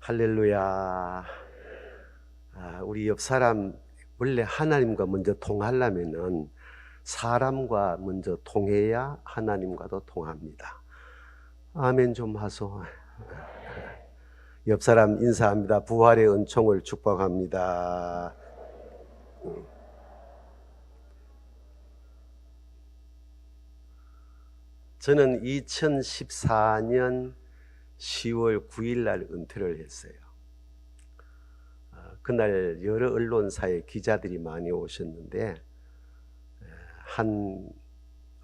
할렐루야. 우리 옆 사람, 원래 하나님과 먼저 통하려면은 사람과 먼저 통해야 하나님과도 통합니다. 아멘 좀 하소. 옆 사람 인사합니다. 부활의 은총을 축복합니다. 저는 2014년 10월 9일 날 은퇴를 했어요. 그날 여러 언론사의 기자들이 많이 오셨는데 한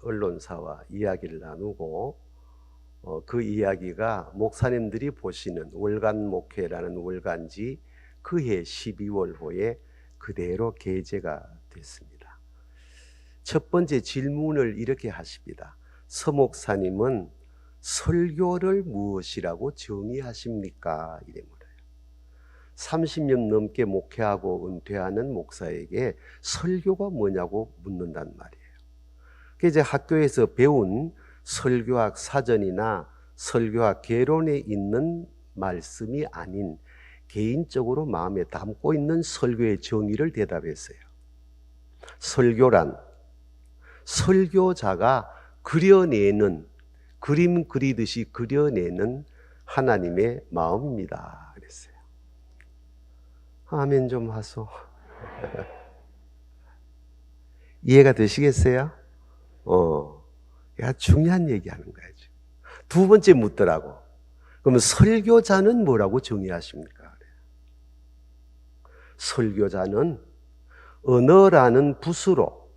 언론사와 이야기를 나누고 그 이야기가 목사님들이 보시는 월간 목회라는 월간지 그해 12월호에 그대로 게재가 됐습니다. 첫 번째 질문을 이렇게 하십니다. 서 목사님은 설교를 무엇이라고 정의하십니까? 이래 물어요. 30년 넘게 목회하고 은퇴하는 목사에게 설교가 뭐냐고 묻는단 말이에요. 이제 학교에서 배운 설교학 사전이나 설교학 개론에 있는 말씀이 아닌 개인적으로 마음에 담고 있는 설교의 정의를 대답했어요. 설교란 설교자가 그려내는, 그림 그리듯이 그려내는 하나님의 마음입니다. 그랬어요. 아멘 좀 하소. 이해가 되시겠어요? 중요한 얘기하는 거예요. 두 번째 묻더라고. 그러면 설교자는 뭐라고 정의하십니까? 설교자는 언어라는 붓으로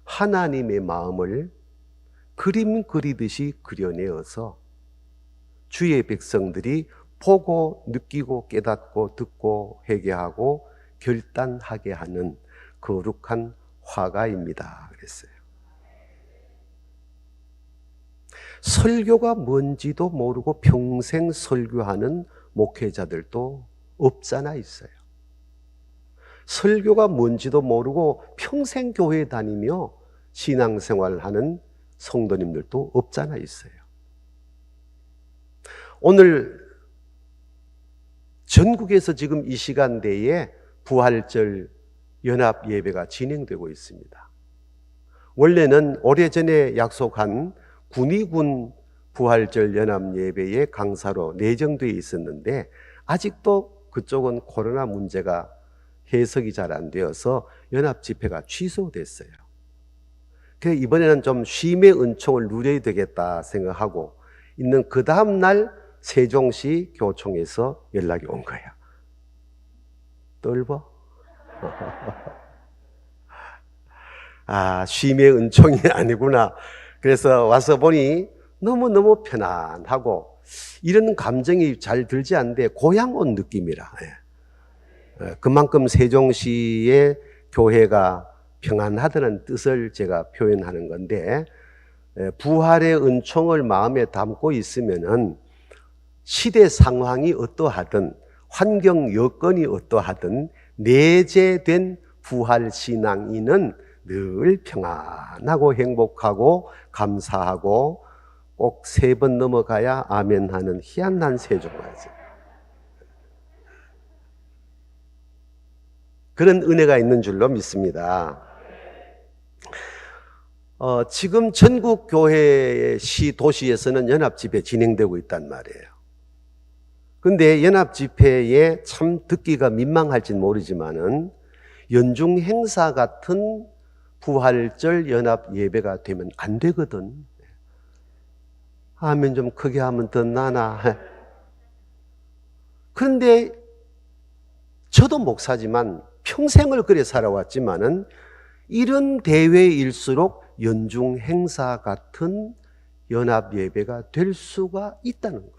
하나님의 마음을 그림 그리듯이 그려내어서 주의 백성들이 보고 느끼고 깨닫고 듣고 회개하고 결단하게 하는 거룩한 화가입니다. 그랬어요. 설교가 뭔지도 모르고 평생 설교하는 목회자들도 없잖아 있어요. 설교가 뭔지도 모르고 평생 교회 다니며 신앙생활하는 성도님들도 없잖아 있어요. 오늘 전국에서 지금 이 시간대에 부활절 연합 예배가 진행되고 있습니다. 원래는 오래전에 약속한 군위군 부활절 연합 예배의 강사로 내정되어 있었는데 아직도 그쪽은 코로나 문제가 해석이 잘 안 되어서 연합 집회가 취소됐어요. 그래서 이번에는 좀 쉼의 은총을 누려야 되겠다 생각하고 있는 그 다음 날 세종시 교총에서 연락이 온 거예요. 떨버? 쉼의 은총이 아니구나. 그래서 와서 보니 너무너무 편안하고 이런 감정이 잘 들지 않는데 고향 온 느낌이라. 그만큼 세종시의 교회가 평안하다는 뜻을 제가 표현하는 건데, 부활의 은총을 마음에 담고 있으면은 시대 상황이 어떠하든 환경 여건이 어떠하든 내재된 부활 신앙인은 늘 평안하고 행복하고 감사하고 꼭 3번 넘어가야 아멘 하는 희한한 세종말씀. 그런 은혜가 있는 줄로 믿습니다. 지금 전국 교회 시 도시에서는 연합 집회 진행되고 있단 말이에요. 근데 연합 집회에 참 듣기가 민망할지는 모르지만은 연중 행사 같은 부활절 연합 예배가 되면 안 되거든. 아멘 좀 크게 하면 더 나나. 그런데 저도 목사지만 평생을 그래 살아왔지만은 이런 대회일수록 연중 행사 같은 연합 예배가 될 수가 있다는 거예요.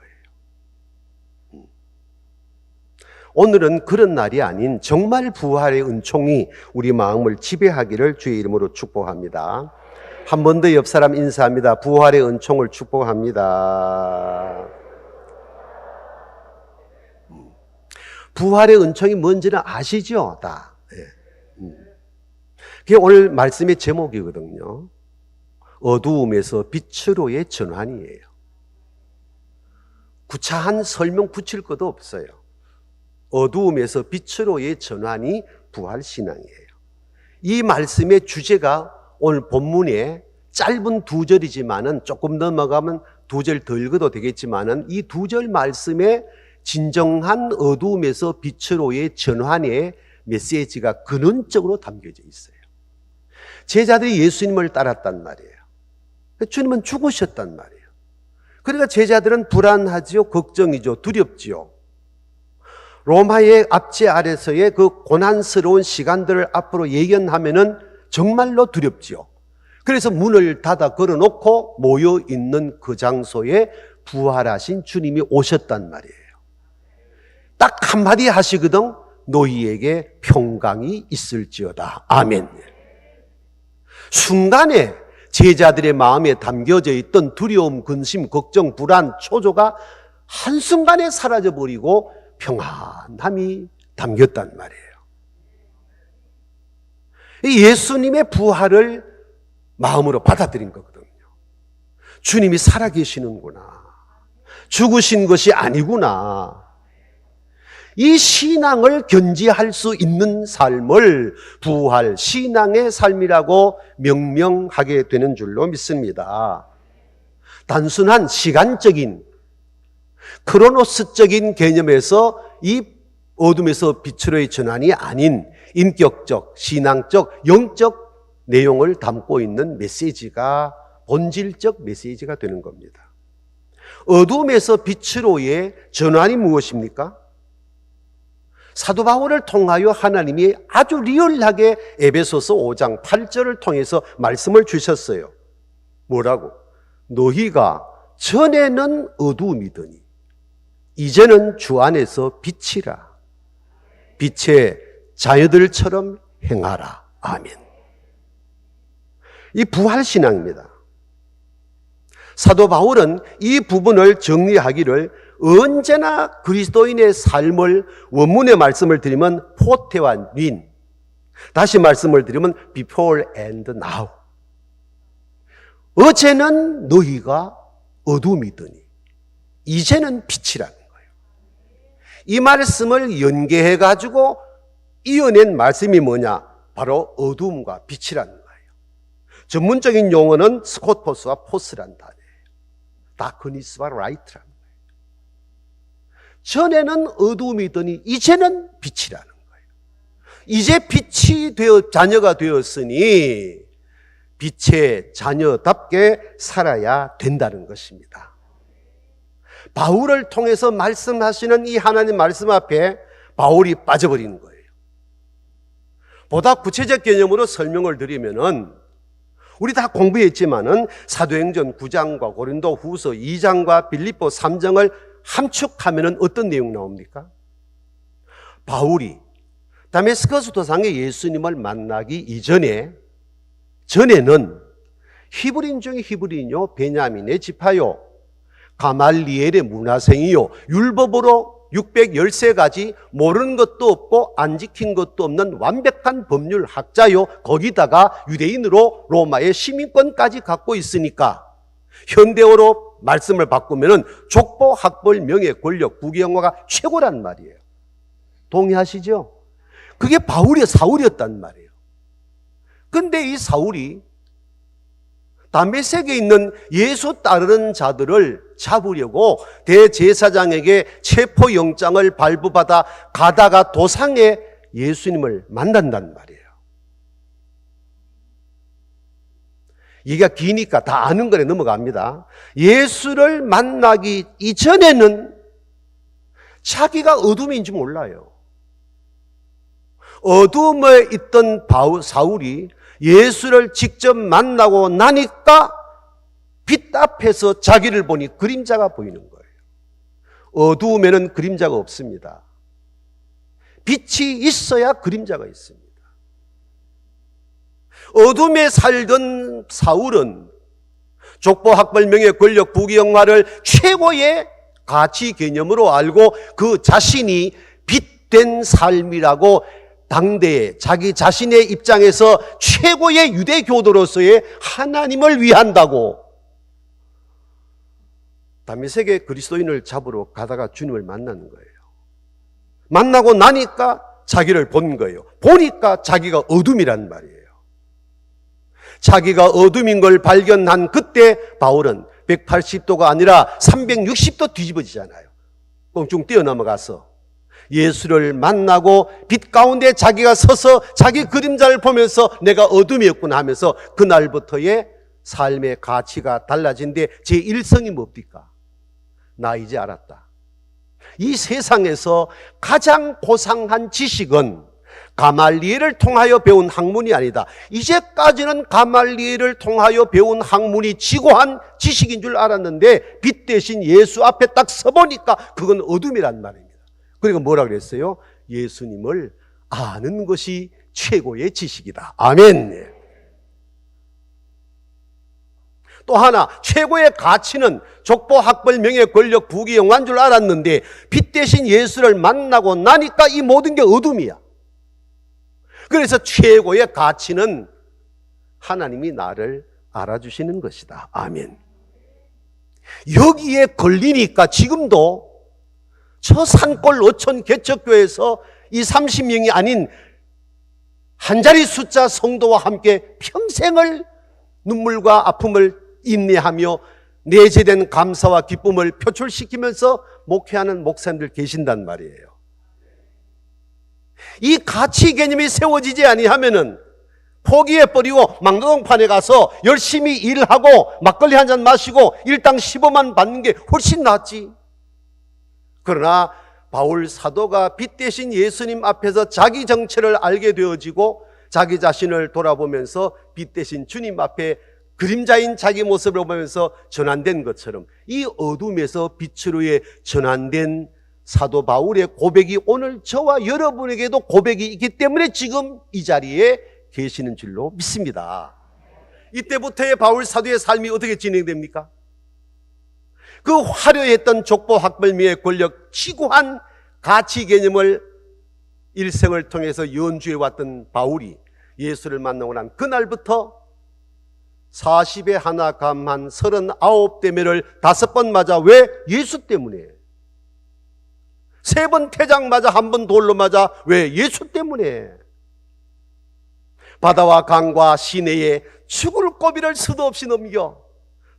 오늘은 그런 날이 아닌 정말 부활의 은총이 우리 마음을 지배하기를 주의 이름으로 축복합니다. 한 번 더 옆 사람 인사합니다. 부활의 은총을 축복합니다. 부활의 은총이 뭔지는 아시죠? 다. 그게 오늘 말씀의 제목이거든요. 어두움에서 빛으로의 전환이에요. 구차한 설명 붙일 것도 없어요. 어두움에서 빛으로의 전환이 부활신앙이에요. 이 말씀의 주제가 오늘 본문에 짧은 2절이지만은 조금 넘어가면 2절 더 읽어도 되겠지만은 이 2절 말씀에 진정한 어두움에서 빛으로의 전환의 메시지가 근원적으로 담겨져 있어요. 제자들이 예수님을 따랐단 말이에요. 주님은 죽으셨단 말이에요. 그러니까 제자들은 불안하지요, 걱정이죠, 두렵지요. 로마의 압제 아래서의 그 고난스러운 시간들을 앞으로 예견하면은 정말로 두렵지요. 그래서 문을 닫아 걸어놓고 모여 있는 그 장소에 부활하신 주님이 오셨단 말이에요. 딱 한마디 하시거든. 너희에게 평강이 있을지어다. 아멘. 순간에 제자들의 마음에 담겨져 있던 두려움, 근심, 걱정, 불안, 초조가 한순간에 사라져버리고 평안함이 담겼단 말이에요. 예수님의 부활을 마음으로 받아들인 거거든요. 주님이 살아계시는구나. 죽으신 것이 아니구나. 이 신앙을 견지할 수 있는 삶을 부활, 신앙의 삶이라고 명명하게 되는 줄로 믿습니다. 단순한 시간적인, 크로노스적인 개념에서 이 어둠에서 빛으로의 전환이 아닌 인격적, 신앙적, 영적 내용을 담고 있는 메시지가 본질적 메시지가 되는 겁니다. 어둠에서 빛으로의 전환이 무엇입니까? 사도 바울을 통하여 하나님이 아주 리얼하게 에베소서 5장 8절을 통해서 말씀을 주셨어요. 뭐라고? 너희가 전에는 어두움이더니 이제는 주 안에서 빛이라. 빛의 자녀들처럼 행하라. 아멘. 이 부활신앙입니다. 사도 바울은 이 부분을 정리하기를 언제나 그리스도인의 삶을 원문의 말씀을 드리면 포테와 닌, 다시 말씀을 드리면 before and now. 어제는 너희가 어둠이더니 이제는 빛이라는 거예요. 이 말씀을 연계해 가지고 이어낸 말씀이 뭐냐? 바로 어둠과 빛이라는 거예요. 전문적인 용어는 스코포스와 포스란 단어예요. 다크니스와 라이트라는 거예요. 전에는 어두움이더니 이제는 빛이라는 거예요. 이제 빛이 자녀가 되었으니 빛의 자녀답게 살아야 된다는 것입니다. 바울을 통해서 말씀하시는 이 하나님 말씀 앞에 바울이 빠져버리는 거예요. 보다 구체적 개념으로 설명을 드리면은 우리 다 공부했지만은 사도행전 9장과 고린도 후서 2장과 빌립보 3장을 함축하면은 어떤 내용 나옵니까? 바울이 다메스커스 도상에 예수님을 만나기 전에는 히브리인 중에 히브리인요, 베냐민의 지파요, 가말리엘의 문화생이요, 율법으로 613가지 모르는 것도 없고 안 지킨 것도 없는 완벽한 법률 학자요, 거기다가 유대인으로 로마의 시민권까지 갖고 있으니까 현대어로 말씀을 바꾸면은 족보, 학벌, 명예, 권력, 부귀영화가 최고란 말이에요. 동의하시죠? 그게 사울이었단 말이에요. 근데 이 사울이 다메섹에 있는 예수 따르는 자들을 잡으려고 대제사장에게 체포영장을 발부받아 가다가 도상에 예수님을 만난단 말이에요. 얘기가 기니까 다 아는 거에 넘어갑니다. 예수를 만나기 이전에는 자기가 어둠인지 몰라요. 어둠에 있던 사울이 예수를 직접 만나고 나니까 빛 앞에서 자기를 보니 그림자가 보이는 거예요. 어두움에는 그림자가 없습니다. 빛이 있어야 그림자가 있습니다. 어둠에 살던 사울은 족보, 학벌, 명예, 권력, 부귀영화를 최고의 가치 개념으로 알고 그 자신이 빛된 삶이라고 당대에 자기 자신의 입장에서 최고의 유대 교도로서의 하나님을 위한다고 다메섹의 그리스도인을 잡으러 가다가 주님을 만나는 거예요. 만나고 나니까 자기를 본 거예요. 보니까 자기가 어둠이란 말이에요. 자기가 어둠인 걸 발견한 그때 바울은 180도가 아니라 360도 뒤집어지잖아요. 껑충 뛰어넘어가서 예수를 만나고 빛 가운데 자기가 서서 자기 그림자를 보면서 내가 어둠이었구나 하면서 그날부터의 삶의 가치가 달라진데 제 일성이 뭡니까? 나 이제 알았다. 이 세상에서 가장 고상한 지식은 가말리엘을 통하여 배운 학문이 아니다. 이제까지는 가말리엘을 통하여 배운 학문이 지고한 지식인 줄 알았는데 빛 대신 예수 앞에 딱 서보니까 그건 어둠이란 말입니다. 그리고 뭐라 그랬어요? 예수님을 아는 것이 최고의 지식이다. 아멘. 또 하나, 최고의 가치는 족보, 학벌, 명예, 권력, 부귀, 영화인 줄 알았는데 빛 대신 예수를 만나고 나니까 이 모든 게 어둠이야. 그래서 최고의 가치는 하나님이 나를 알아주시는 것이다. 아멘. 여기에 걸리니까 지금도 저 산골 어촌 개척교회에서 이 30명이 아닌 한 자리 숫자 성도와 함께 평생을 눈물과 아픔을 인내하며 내재된 감사와 기쁨을 표출시키면서 목회하는 목사님들 계신단 말이에요. 이 가치 개념이 세워지지 아니하면은 포기해버리고 막노동판에 가서 열심히 일하고 막걸리 한 잔 마시고 일당 15만 받는 게 훨씬 낫지. 그러나 바울 사도가 빛 대신 예수님 앞에서 자기 정체를 알게 되어지고 자기 자신을 돌아보면서 빛 대신 주님 앞에 그림자인 자기 모습을 보면서 전환된 것처럼 이 어둠에서 빛으로의 전환된 사도 바울의 고백이 오늘 저와 여러분에게도 고백이 있기 때문에 지금 이 자리에 계시는 줄로 믿습니다. 이때부터의 바울 사도의 삶이 어떻게 진행됩니까? 그 화려했던 족보, 학벌, 명예, 권력, 지고한 가치 개념을 일생을 통해서 연주해 왔던 바울이 예수를 만나고 난 그날부터 40에 하나 감한 39대매를 5번 맞아. 왜? 예수 때문에. 3번 태장 맞아, 1번 돌로 맞아. 왜? 예수 때문에. 바다와 강과 시내에 죽을 고비를 수도 없이 넘겨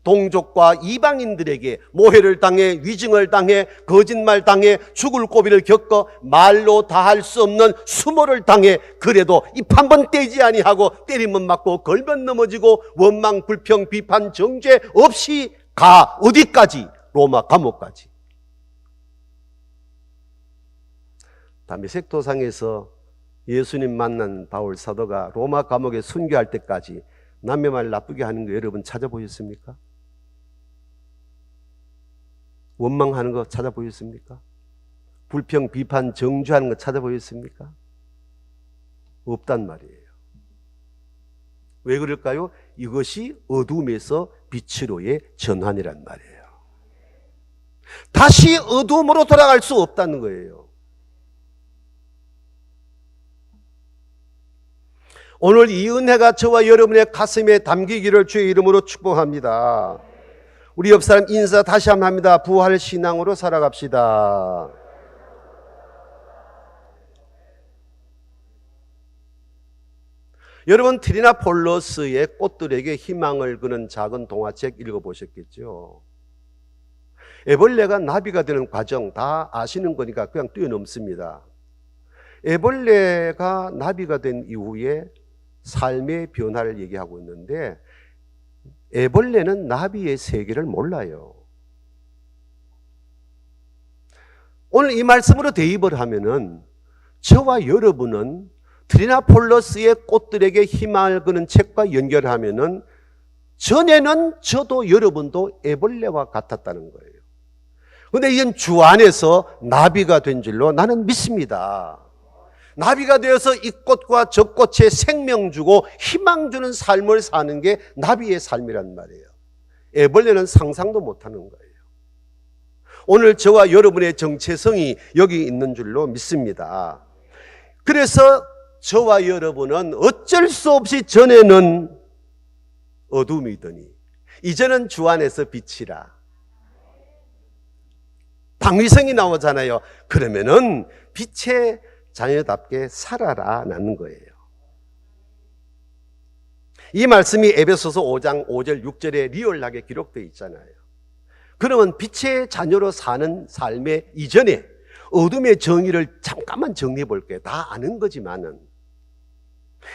동족과 이방인들에게 모해를 당해, 위증을 당해, 거짓말 당해, 죽을 고비를 겪어 말로 다 할 수 없는 수모를 당해 그래도 입 한 번 떼지 아니하고 때리면 맞고 걸면 넘어지고 원망, 불평, 비판, 정죄 없이 가. 어디까지? 로마 감옥까지. 다메섹 도상에서 예수님 만난 바울 사도가 로마 감옥에 순교할 때까지 남의 말 나쁘게 하는 거 여러분 찾아보셨습니까? 원망하는 거 찾아보셨습니까? 불평, 비판, 정죄하는 거 찾아보셨습니까? 없단 말이에요. 왜 그럴까요? 이것이 어둠에서 빛으로의 전환이란 말이에요. 다시 어둠으로 돌아갈 수 없다는 거예요. 오늘 이 은혜가 저와 여러분의 가슴에 담기기를 주의 이름으로 축복합니다. 우리 옆 사람 인사 다시 한번 합니다. 부활 신앙으로 살아갑시다. 여러분 트리나폴로스의 꽃들에게 희망을 그는 작은 동화책 읽어보셨겠죠? 애벌레가 나비가 되는 과정 다 아시는 거니까 그냥 뛰어넘습니다. 애벌레가 나비가 된 이후에 삶의 변화를 얘기하고 있는데 애벌레는 나비의 세계를 몰라요. 오늘 이 말씀으로 대입을 하면은 저와 여러분은 트리나폴로스의 꽃들에게 희망을 그는 책과 연결하면은 전에는 저도 여러분도 애벌레와 같았다는 거예요. 그런데 이건 주 안에서 나비가 된 줄로 나는 믿습니다. 나비가 되어서 이 꽃과 저 꽃에 생명 주고 희망 주는 삶을 사는 게 나비의 삶이란 말이에요. 애벌레는 상상도 못하는 거예요. 오늘 저와 여러분의 정체성이 여기 있는 줄로 믿습니다. 그래서 저와 여러분은 어쩔 수 없이 전에는 어둠이더니 이제는 주 안에서 빛이라. 광위성이 나오잖아요. 그러면은 빛의 자녀답게 살아라 라는 거예요. 이 말씀이 에베소서 5장 5절 6절에 리얼하게 기록되어 있잖아요. 그러면 빛의 자녀로 사는 삶의 이전에 어둠의 정의를 잠깐만 정리해 볼게요. 다 아는 거지만은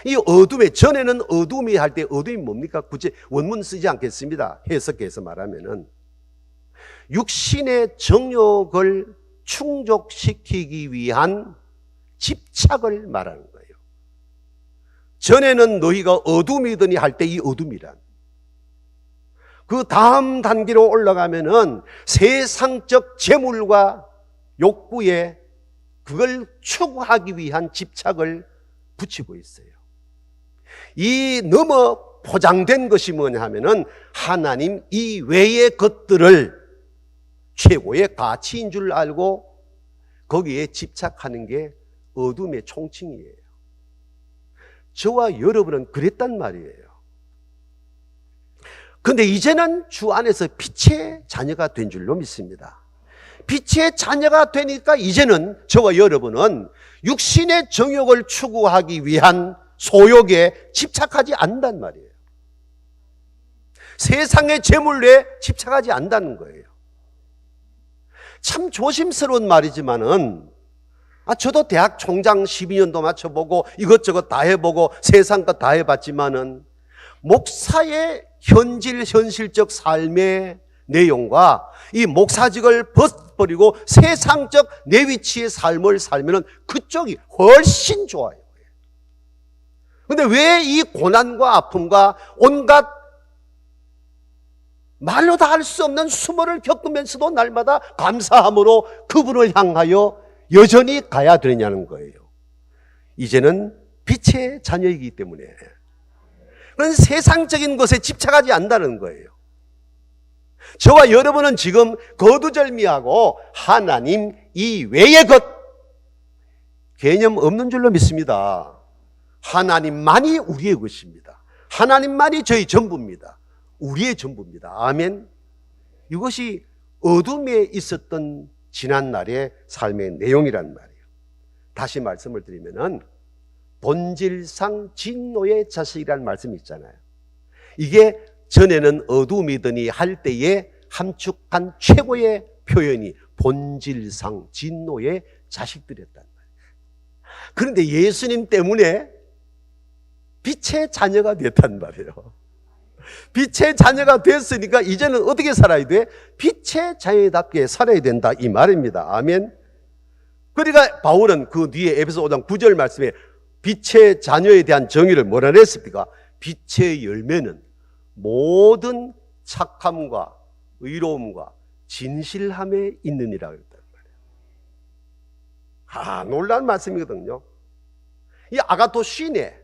이 어둠의 전에는 어둠이 할 때 어둠이 뭡니까? 굳이 원문 쓰지 않겠습니다. 해석해서 말하면은 육신의 정욕을 충족시키기 위한 집착을 말하는 거예요. 전에는 너희가 어둠이더니 할 때 이 어둠이란. 그 다음 단계로 올라가면은 세상적 재물과 욕구에 그걸 추구하기 위한 집착을 붙이고 있어요. 이 넘어 포장된 것이 뭐냐 하면은 하나님 이외의 것들을 최고의 가치인 줄 알고 거기에 집착하는 게 어둠의 총칭이에요. 저와 여러분은 그랬단 말이에요. 근데 이제는 주 안에서 빛의 자녀가 된 줄로 믿습니다. 빛의 자녀가 되니까 이제는 저와 여러분은 육신의 정욕을 추구하기 위한 소욕에 집착하지 않는단 말이에요. 세상의 재물에 집착하지 않는다는 거예요. 참 조심스러운 말이지만은 저도 대학 총장 12년도 맞춰보고 이것저것 다 해보고 세상 것 다 해봤지만은 목사의 현실적 삶의 내용과 이 목사직을 벗어버리고 세상적 내 위치의 삶을 살면은 그쪽이 훨씬 좋아요. 근데 왜 이 고난과 아픔과 온갖 말로 다 할 수 없는 수모를 겪으면서도 날마다 감사함으로 그분을 향하여 여전히 가야 되느냐는 거예요. 이제는 빛의 자녀이기 때문에 그런 세상적인 것에 집착하지 않는다는 거예요. 저와 여러분은 지금 거두절미하고 하나님 이외의 것 개념 없는 줄로 믿습니다. 하나님만이 우리의 것입니다. 하나님만이 저희 전부입니다. 우리의 전부입니다. 아멘. 이것이 어둠에 있었던 지난날의 삶의 내용이란 말이에요. 다시 말씀을 드리면은 본질상 진노의 자식이라는 말씀이 있잖아요. 이게 전에는 어둠이더니 할 때에 함축한 최고의 표현이 본질상 진노의 자식들이었단 말이에요. 그런데 예수님 때문에 빛의 자녀가 됐단 말이에요. 빛의 자녀가 됐으니까 이제는 어떻게 살아야 돼? 빛의 자녀답게 살아야 된다 이 말입니다. 아멘. 그러니까 바울은 그 뒤에 에베소 5장 9절 말씀에 빛의 자녀에 대한 정의를 뭐라 그랬습니까? 빛의 열매는 모든 착함과 의로움과 진실함에 있느니라 그랬단 말이에요. 놀라운 말씀이거든요. 이 아가토시네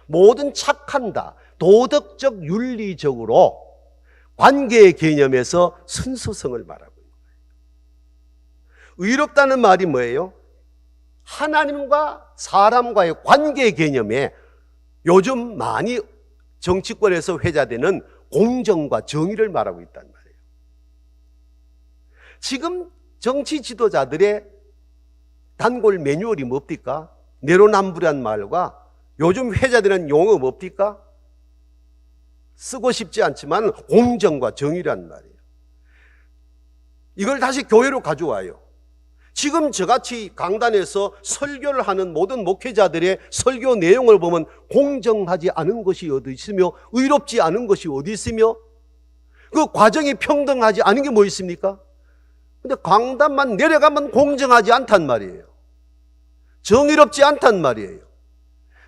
모든 착한다, 도덕적 윤리적으로 관계의 개념에서 순수성을 말하고 있는 거예요. 의롭다는 말이 뭐예요? 하나님과 사람과의 관계 개념에 요즘 많이 정치권에서 회자되는 공정과 정의를 말하고 있단 말이에요. 지금 정치 지도자들의 단골 매뉴얼이 뭡니까? 내로남불이란 말과 요즘 회자되는 용어 뭡니까? 쓰고 싶지 않지만 공정과 정의란 말이에요. 이걸 다시 교회로 가져와요. 지금 저같이 강단에서 설교를 하는 모든 목회자들의 설교 내용을 보면 공정하지 않은 것이 어디 있으며 의롭지 않은 것이 어디 있으며 그 과정이 평등하지 않은 게 뭐 있습니까? 근데 강단만 내려가면 공정하지 않단 말이에요. 정의롭지 않단 말이에요.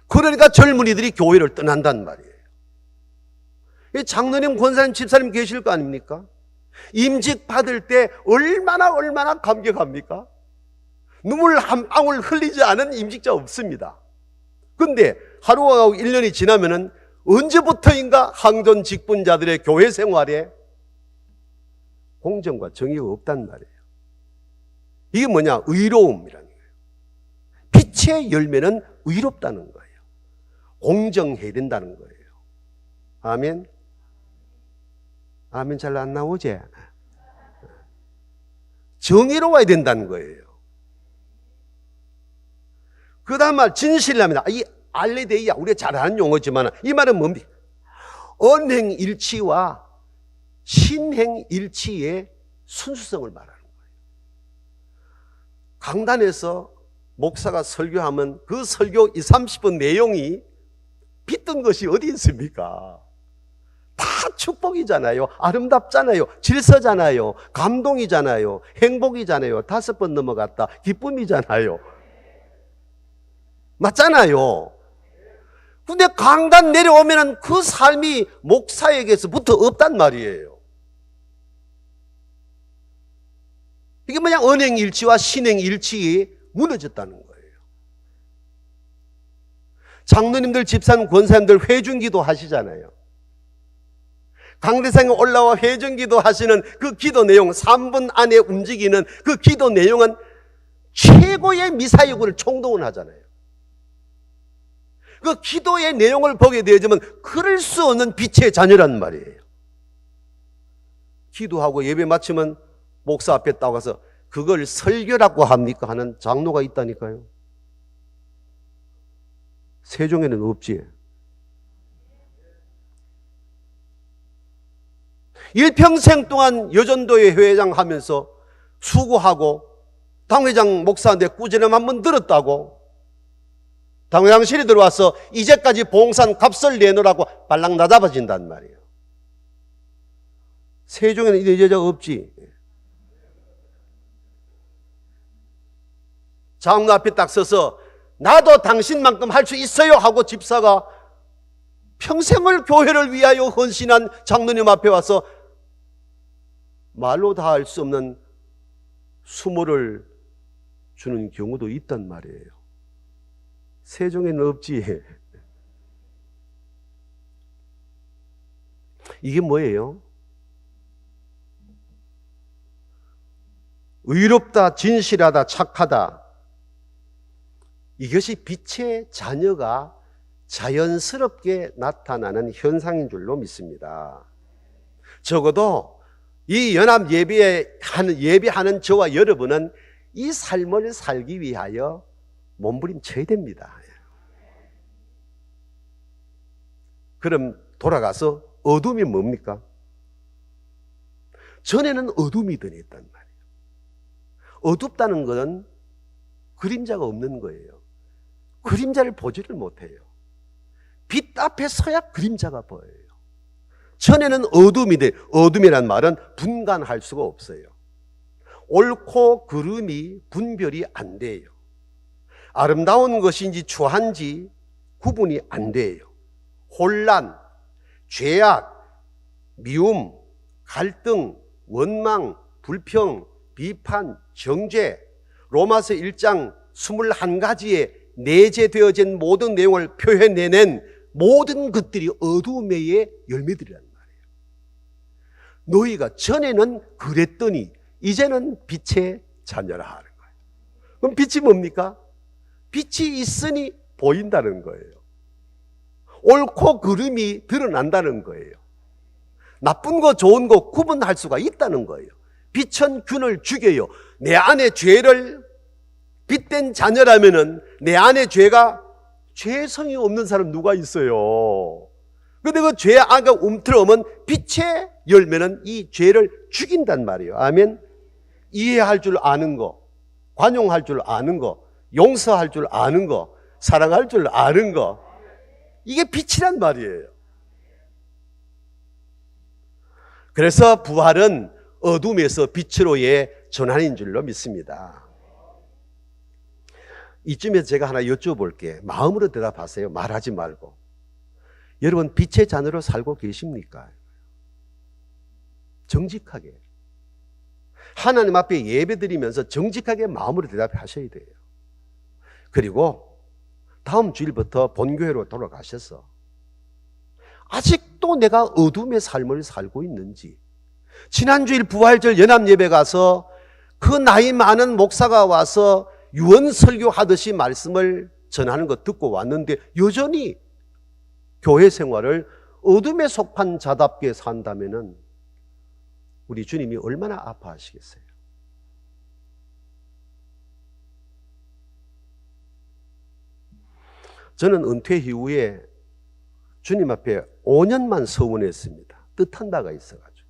그러니까 젊은이들이 교회를 떠난단 말이에요. 장로님, 권사님, 집사님 계실 거 아닙니까? 임직 받을 때 얼마나 감격합니까? 눈물 한 방울 흘리지 않은 임직자 없습니다. 근데 하루가 가고 1년이 지나면은 언제부터인가 항존 직분자들의 교회 생활에 공정과 정의가 없단 말이에요. 이게 뭐냐? 의로움이라는 거예요. 빛의 열매는 의롭다는 거예요. 공정해야 된다는 거예요. 아멘. 아멘 잘 안 나오지? 정의로워야 된다는 거예요. 그 다음 말 진실랍니다. 이 알레데이아, 우리가 잘 아는 용어지만 이 말은 뭡니까? 언행일치와 신행일치의 순수성을 말하는 거예요. 강단에서 목사가 설교하면 그 설교 30분 내용이 빗든 것이 어디 있습니까? 다 축복이잖아요. 아름답잖아요. 질서잖아요. 감동이잖아요. 행복이잖아요. 5번 넘어갔다. 기쁨이잖아요. 맞잖아요. 근데 강단 내려오면은 그 삶이 목사에게서부터 없단 말이에요. 이게 뭐냐? 언행일치와 신행일치가 무너졌다는 거예요. 장로님들, 집사님, 권사님들 회중기도 하시잖아요. 강대상에 올라와 회중기도 하시는 그 기도 내용, 3분 안에 움직이는 그 기도 내용은 최고의 미사역을 총동원 하잖아요. 그 기도의 내용을 보게 되어지면 그럴 수 없는 빛의 자녀란 말이에요. 기도하고 예배 마치면 목사 앞에 나가서 그걸 설교라고 합니까? 하는 장로가 있다니까요. 세종에는 없지. 일평생 동안 여전도회 회장 하면서 수고하고 당회장 목사한테 꾸지람 한번 들었다고 당회장실에 들어와서 이제까지 봉산 값을 내놓으라고 발랑 나잡아진단 말이에요. 세종에는 이 여자가 없지. 장로 앞에 딱 서서 나도 당신만큼 할 수 있어요 하고 집사가 평생을 교회를 위하여 헌신한 장로님 앞에 와서 말로 다 할 수 없는 수모를 주는 경우도 있단 말이에요. 세종에는 없지. 이게 뭐예요? 의롭다, 진실하다, 착하다. 이것이 빛의 자녀가 자연스럽게 나타나는 현상인 줄로 믿습니다. 적어도 이 연합 예배하는 저와 여러분은 이 삶을 살기 위하여 몸부림쳐야 됩니다. 그럼 돌아가서 어둠이 뭡니까? 전에는 어둠이 드했단 말이에요. 어둡다는 것은 그림자가 없는 거예요. 그림자를 보지를 못해요. 빛 앞에 서야 그림자가 보여요. 전에는 어둠이 돼. 어둠이란 말은 분간할 수가 없어요. 옳고 그름이 분별이 안 돼요. 아름다운 것인지 추한지 구분이 안 돼요. 혼란, 죄악, 미움, 갈등, 원망, 불평, 비판, 정죄, 로마서 1장 21가지에 내재되어진 모든 내용을 표현해낸 모든 것들이 어둠의 열매들이란 말이에요. 너희가 전에는 그랬더니 이제는 빛의 자녀라 하는 거예요. 그럼 빛이 뭡니까? 빛이 있으니 보인다는 거예요. 옳고 그름이 드러난다는 거예요. 나쁜 거 좋은 거 구분할 수가 있다는 거예요. 빛은 균을 죽여요. 내 안에 죄를 빛된 자녀라면은 내 안에 죄성이 없는 사람 누가 있어요? 근데 그 죄 안에 움틀어오면 빛의 열매는 이 죄를 죽인단 말이에요. 아멘. 이해할 줄 아는 거, 관용할 줄 아는 거, 용서할 줄 아는 거, 사랑할 줄 아는 거, 이게 빛이란 말이에요. 그래서 부활은 어둠에서 빛으로의 전환인 줄로 믿습니다. 이쯤에서 제가 하나 여쭤볼게. 마음으로 대답하세요. 말하지 말고. 여러분 빛의 자녀로 살고 계십니까? 정직하게. 하나님 앞에 예배드리면서 정직하게 마음으로 대답하셔야 돼요. 그리고 다음 주일부터 본교회로 돌아가셔서 아직도 내가 어둠의 삶을 살고 있는지, 지난주일 부활절 연합예배 가서 그 나이 많은 목사가 와서 유언 설교하듯이 말씀을 전하는 거 듣고 왔는데 여전히 교회 생활을 어둠에 속한 자답게 산다면은 우리 주님이 얼마나 아파하시겠어요? 저는 은퇴 이후에 주님 앞에 5년만 서원했습니다. 뜻한 바가 있어가지고.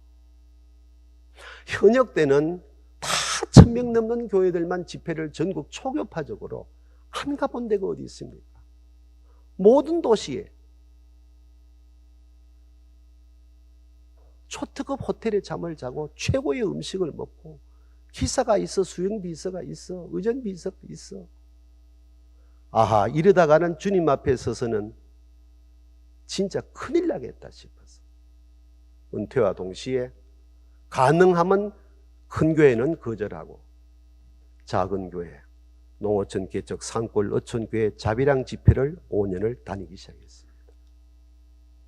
현역 때는 다 1000명 넘는 교회들만 집회를 전국 초교파적으로 안 가본 데가 어디 있습니까? 모든 도시에 초특급 호텔에 잠을 자고 최고의 음식을 먹고 기사가 있어, 수영비서가 있어, 의전비서가 있어. 아하, 이러다가는 주님 앞에 서서는 진짜 큰일 나겠다 싶어서 은퇴와 동시에 가능하면 큰 교회는 거절하고 작은 교회, 농어촌 개척 산골 어촌교회 자비랑 집회를 5년을 다니기 시작했습니다.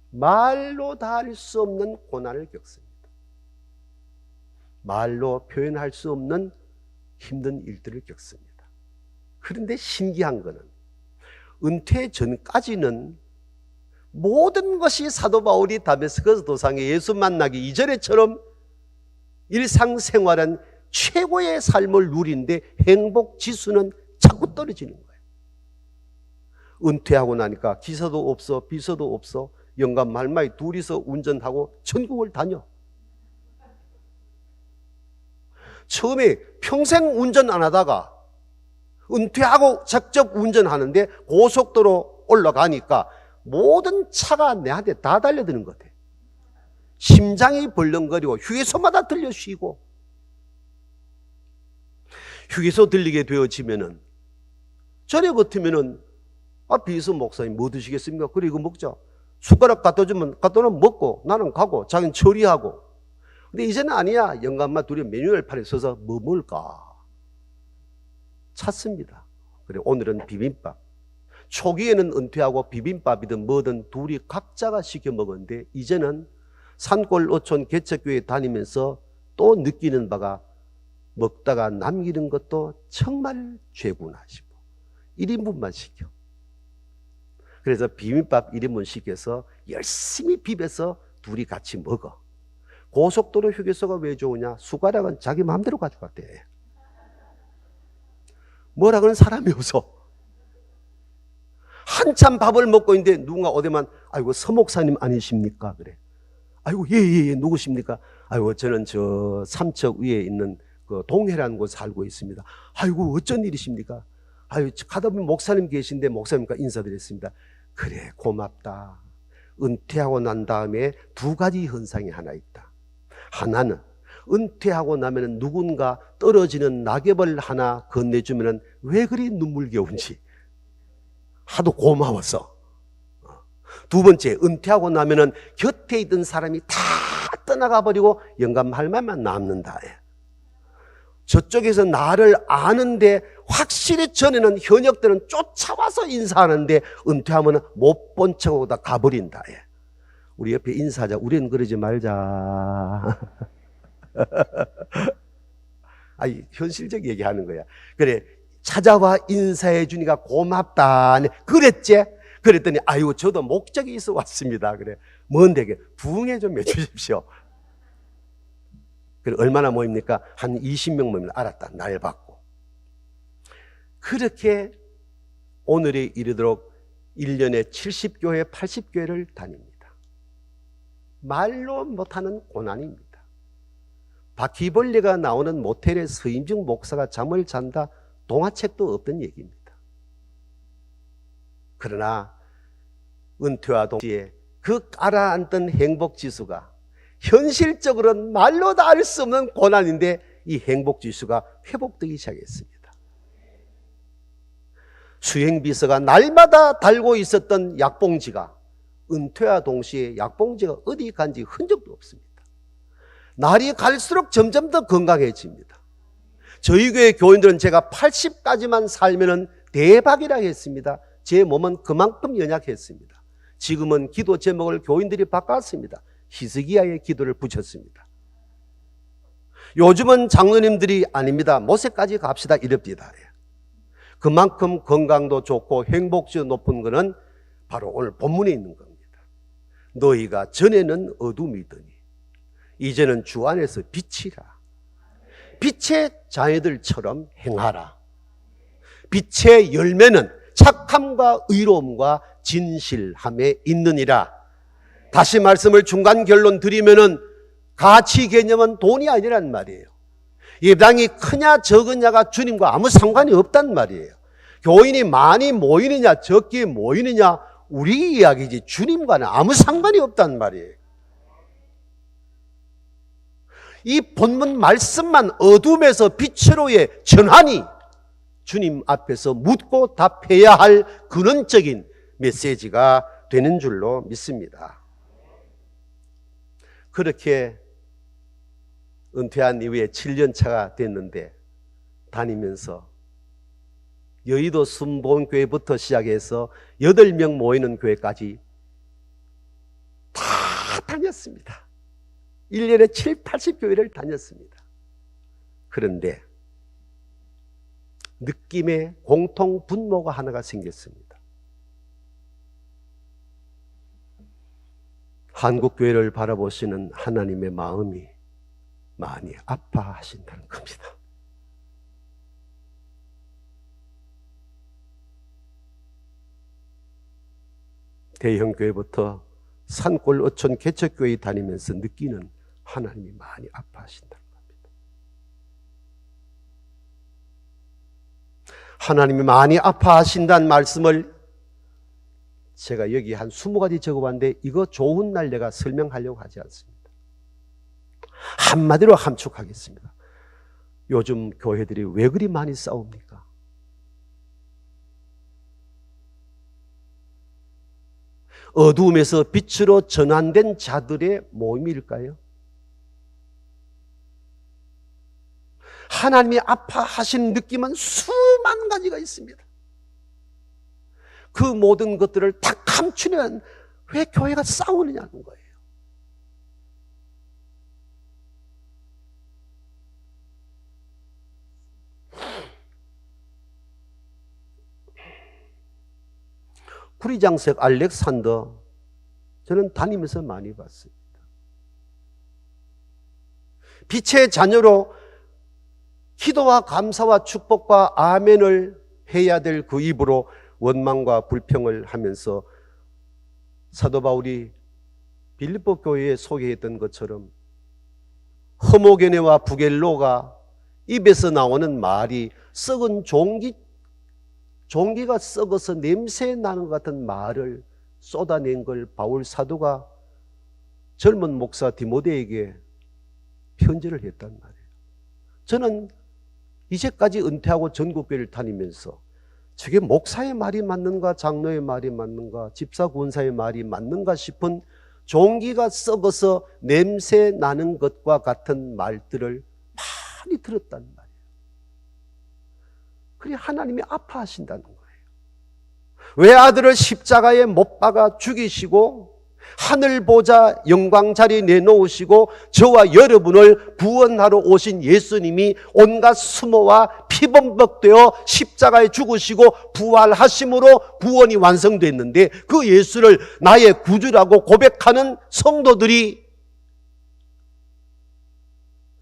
말로 다 할 수 없는 고난을 겪습니다. 말로 표현할 수 없는 힘든 일들을 겪습니다. 그런데 신기한 것은 은퇴 전까지는 모든 것이 사도 바울이 다메스커스 도상에 예수 만나기 이전에처럼 일상생활은 최고의 삶을 누리는데 행복 지수는 자꾸 떨어지는 거예요. 은퇴하고 나니까 기사도 없어, 비서도 없어, 영감 말마이 둘이서 운전하고 전국을 다녀. 처음에 평생 운전 안 하다가 은퇴하고 직접 운전하는데 고속도로 올라가니까 모든 차가 내한테 다 달려드는 것 같아. 심장이 벌렁거리고 휴게소마다 들려 쉬고, 휴게소 들리게 되어지면은 전에 같으면은 비서 목사님 뭐 드시겠습니까? 그래 이거 먹자. 숟가락 갖다 주면 먹고 나는 가고 자기는 처리하고. 근데 이제는 아니야. 영감마 둘이 메뉴얼판에 서서 뭐 먹을까 찾습니다. 그래 오늘은 비빔밥. 초기에는 은퇴하고 비빔밥이든 뭐든 둘이 각자가 시켜 먹었는데 이제는 산골 어촌 개척교회 다니면서 또 느끼는 바가 먹다가 남기는 것도 정말 죄구나 싶어. 1인분만 시켜. 그래서 비빔밥 1인분 시켜서 열심히 비벼서 둘이 같이 먹어. 고속도로 휴게소가 왜 좋으냐? 숟가락은 자기 마음대로 가져갔대. 뭐라고는 사람이 없어. 한참 밥을 먹고 있는데 누군가 어디만 아이고 서 목사님 아니십니까? 그래. 아이고 예 누구십니까? 아이고 저는 저 삼척 위에 있는 그 동해라는 곳에 살고 있습니다. 아이고 어쩐 일이십니까? 아유 가다 보면 목사님 계신데 목사님과 인사드렸습니다. 그래 고맙다. 은퇴하고 난 다음에 두 가지 현상이 하나 있다. 하나는 은퇴하고 나면 누군가 떨어지는 낙엽을 하나 건네주면 왜 그리 눈물겨운지 하도 고마워서. 두 번째, 은퇴하고 나면 곁에 있던 사람이 다 떠나가 버리고 영감 할 말만 남는다. 저쪽에서 나를 아는데 확실히 전에는 현역 때는 쫓아와서 인사하는데 은퇴하면 못 본 척하고 다 가버린다. 우리 옆에 인사하자. 우리는 그러지 말자. 아니 현실적 얘기하는 거야. 그래 찾아와 인사해 주니까 고맙다. 그랬지? 그랬더니 아유 저도 목적이 있어 왔습니다. 그래 뭔데 부흥회 좀 해주십시오. 그래 얼마나 모입니까? 한 20명 모이면 알았다. 날 받고. 그렇게 오늘에 이르도록 1년에 70교회 80교회를 다닙니다. 말로 못하는 고난입니다. 바퀴벌레가 나오는 모텔에 서임중 목사가 잠을 잔다. 동화책도 없던 얘기입니다. 그러나 은퇴와 동시에 그 깔아앉던 행복지수가 현실적으로는 말로 다 알 수 없는 고난인데 이 행복지수가 회복되기 시작했습니다. 수행비서가 날마다 달고 있었던 약봉지가 은퇴와 동시에 약봉지가 어디 간지 흔적도 없습니다. 날이 갈수록 점점 더 건강해집니다. 저희 교회 교인들은 제가 80까지만 살면은 대박이라 했습니다. 제 몸은 그만큼 연약했습니다. 지금은 기도 제목을 교인들이 바꿨습니다. 히스기야의 기도를 붙였습니다. 요즘은 장로님들이 아닙니다. 모세까지 갑시다 이럽니다. 그만큼 건강도 좋고 행복지수 높은 것은 바로 오늘 본문에 있는 겁니다. 너희가 전에는 어둠이더니 이제는 주 안에서 빛이라. 빛의 자녀들처럼 행하라. 빛의 열매는 착함과 의로움과 진실함에 있느니라. 다시 말씀을 중간 결론 드리면은 가치 개념은 돈이 아니란 말이에요. 예배당이 크냐 적으냐가 주님과 아무 상관이 없단 말이에요. 교인이 많이 모이느냐 적게 모이느냐 우리 이야기지 주님과는 아무 상관이 없단 말이에요. 이 본문 말씀만 어둠에서 빛으로의 전환이 주님 앞에서 묻고 답해야 할 근원적인 메시지가 되는 줄로 믿습니다. 그렇게 은퇴한 이후에 7년 차가 됐는데 다니면서 여의도 순복음교회부터 시작해서 8명 모이는 교회까지 다 다녔습니다. 1년에 7, 80교회를 다녔습니다. 그런데 느낌의 공통 분모가 하나가 생겼습니다. 한국교회를 바라보시는 하나님의 마음이 많이 아파하신다는 겁니다. 대형교회부터 산골 어촌 개척교회 다니면서 느끼는 하나님이 많이 아파하신다는 겁니다. 하나님이 많이 아파하신다는 말씀을 제가 여기 한 20가지 적어봤는데 이거 좋은 날 내가 설명하려고 하지 않습니다. 한마디로 함축하겠습니다. 요즘 교회들이 왜 그리 많이 싸웁니까? 어두움에서 빛으로 전환된 자들의 모임일까요? 하나님이 아파하신 느낌은 수만 가지가 있습니다. 그 모든 것들을 다 감추면 왜 교회가 싸우느냐는 거예요. 구리장색 알렉산더 저는 다니면서 많이 봤습니다. 빛의 자녀로 기도와 감사와 축복과 아멘을 해야 될 그 입으로 원망과 불평을 하면서 사도 바울이 빌립보 교회에 소개했던 것처럼 허모게네와 부겔로가 입에서 나오는 말이 썩은 종기가 썩어서 냄새 나는 것 같은 말을 쏟아낸 걸 바울 사도가 젊은 목사 디모데에게 편지를 했단 말이에요. 저는 이제까지 은퇴하고 전국교회를 다니면서 저게 목사의 말이 맞는가 장로의 말이 맞는가 집사 권사의 말이 맞는가 싶은 종기가 썩어서 냄새 나는 것과 같은 말들을 많이 들었단 말이에요. 그래 하나님이 아파하신다는 거예요. 왜 아들을 십자가에 못 박아 죽이시고 하늘 보좌 영광 자리 내놓으시고 저와 여러분을 구원하러 오신 예수님이 온갖 수모와 피범벅되어 십자가에 죽으시고 부활하심으로 구원이 완성됐는데 그 예수를 나의 구주라고 고백하는 성도들이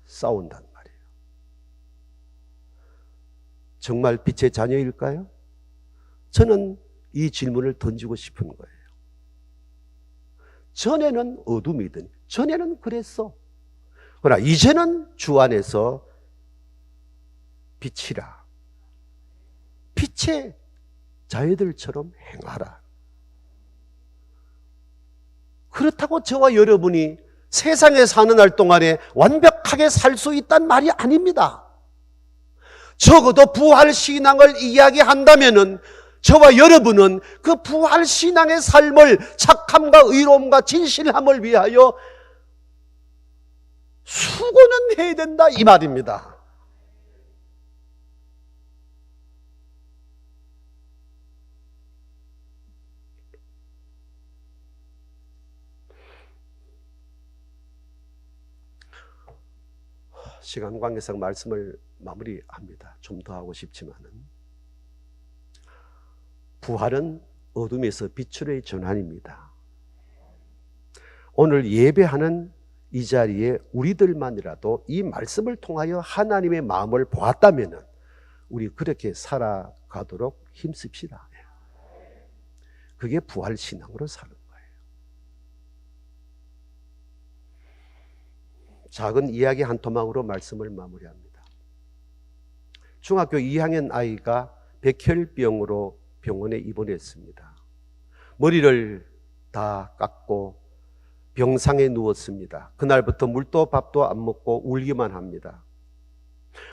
싸운단 말이에요. 정말 빛의 자녀일까요? 저는 이 질문을 던지고 싶은 거예요. 전에는 어둠이더니 전에는 그랬어. 그러나 이제는 주 안에서 빛이라. 빛의 자녀들처럼 행하라. 그렇다고 저와 여러분이 세상에 사는 날 동안에 완벽하게 살 수 있단 말이 아닙니다. 적어도 부활 신앙을 이야기한다면은 저와 여러분은 그 부활 신앙의 삶을 착함과 의로움과 진실함을 위하여 수고는 해야 된다 이 말입니다. 시간 관계상 말씀을 마무리합니다. 좀 더 하고 싶지만은 부활은 어둠에서 빛으로의 전환입니다. 오늘 예배하는 이 자리에 우리들만이라도 이 말씀을 통하여 하나님의 마음을 보았다면 우리 그렇게 살아가도록 힘씁시다. 그게 부활신앙으로 사는 거예요. 작은 이야기 한 토막으로 말씀을 마무리합니다. 중학교 2학년 아이가 백혈병으로 병원에 입원했습니다. 머리를 다 깎고 병상에 누웠습니다. 그날부터 물도 밥도 안 먹고 울기만 합니다.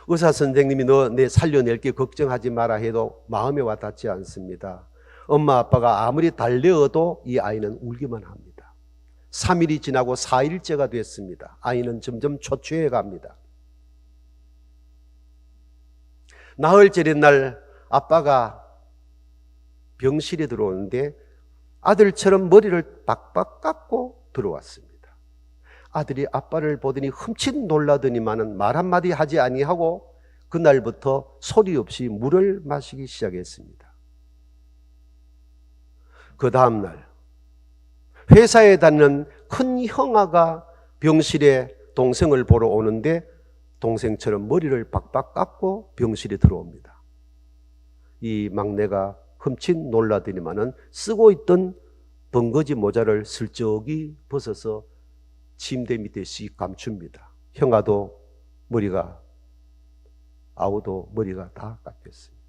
의사 선생님이 너 내 살려낼게 걱정하지 마라 해도 마음에 와닿지 않습니다. 엄마 아빠가 아무리 달래어도 이 아이는 울기만 합니다. 3일이 지나고 4일째가 됐습니다. 아이는 점점 초췌해 갑니다. 나흘째의 날 아빠가 병실에 들어오는데 아들처럼 머리를 빡빡 깎고 들어왔습니다. 아들이 아빠를 보더니 흠칫 놀라더니만은 말 한마디 하지 아니하고 그날부터 소리 없이 물을 마시기 시작했습니다. 그 다음날 회사에 다니는 큰 형아가 병실에 동생을 보러 오는데 동생처럼 머리를 박박 깎고 병실에 들어옵니다. 이 막내가 흠칫 놀라더니만은 쓰고 있던 번거지 모자를 슬쩍이 벗어서 침대 밑에 씩 감춥니다. 형아도 머리가 아우도 머리가 다 깎였습니다.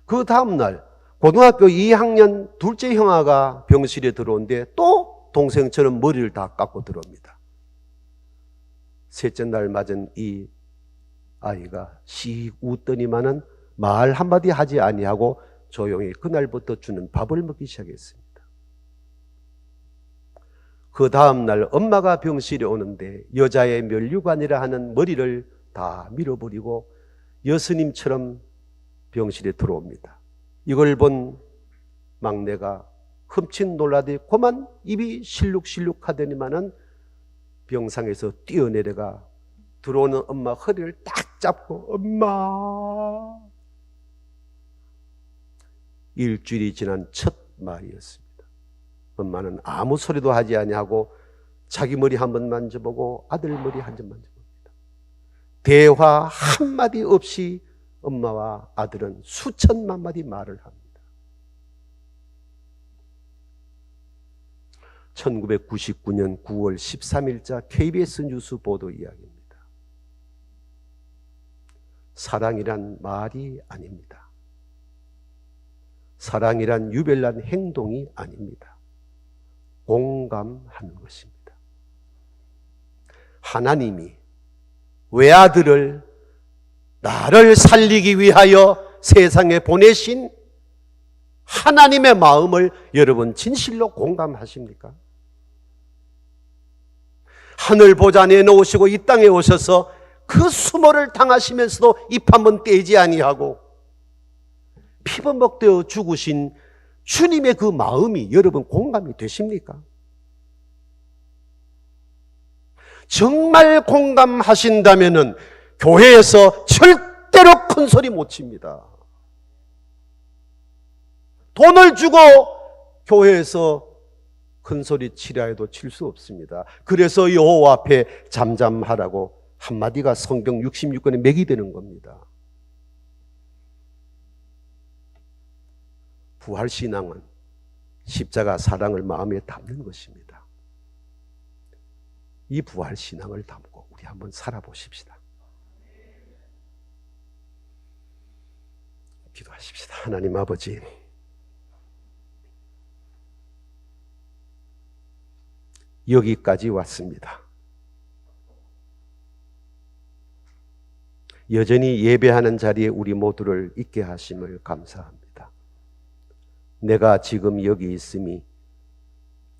그 다음날 고등학교 2학년 둘째 형아가 병실에 들어오는데 또 동생처럼 머리를 다 깎고 들어옵니다. 셋째 날 맞은 이 아이가 씩 웃더니만은 말 한마디 하지 아니하고 조용히 그날부터 주는 밥을 먹기 시작했습니다. 그 다음날 엄마가 병실에 오는데 여자의 면류관이라 하는 머리를 다 밀어버리고 여스님처럼 병실에 들어옵니다. 이걸 본 막내가 흠칫 놀라더니 그만 입이 실룩실룩 하더니만은 병상에서 뛰어내려가 들어오는 엄마 허리를 딱 잡고 엄마. 일주일이 지난 첫 말이었습니다. 엄마는 아무 소리도 하지 아니하고 자기 머리 한번 만져보고 아들 머리 한 번 만져봅니다. 대화 한마디 없이 엄마와 아들은 수천만 마디 말을 합니다. 1999년 9월 13일자 KBS 뉴스 보도 이야기입니다. 사랑이란 말이 아닙니다. 사랑이란 유별난 행동이 아닙니다. 공감하는 것입니다. 하나님이 외아들을 나를 살리기 위하여 세상에 보내신 하나님의 마음을 여러분 진실로 공감하십니까? 하늘 보좌 내놓으시고 이 땅에 오셔서 그 수모를 당하시면서도 입 한번 떼지 아니하고 피범벅되어 죽으신 주님의 그 마음이 여러분 공감이 되십니까? 정말 공감하신다면은 교회에서 절대로 큰 소리 못 칩니다. 돈을 주고 교회에서 큰 소리 치려 해도 칠 수 없습니다. 그래서 여호와 앞에 잠잠하라고 한마디가 성경 66권에 맥이 되는 겁니다. 부활신앙은 십자가 사랑을 마음에 담는 것입니다. 이 부활신앙을 담고 우리 한번 살아보십시다. 기도하십시다. 하나님 아버지, 여기까지 왔습니다. 여전히 예배하는 자리에 우리 모두를 있게 하심을 감사합니다. 내가 지금 여기 있음이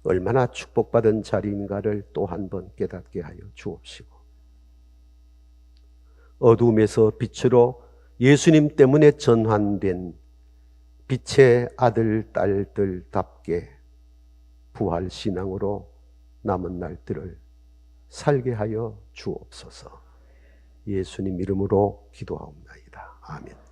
얼마나 축복받은 자리인가를 또 한 번 깨닫게 하여 주옵시고, 어둠에서 빛으로 예수님 때문에 전환된 빛의 아들, 딸들답게 부활신앙으로 남은 날들을 살게 하여 주옵소서. 예수님 이름으로 기도하옵나이다. 아멘.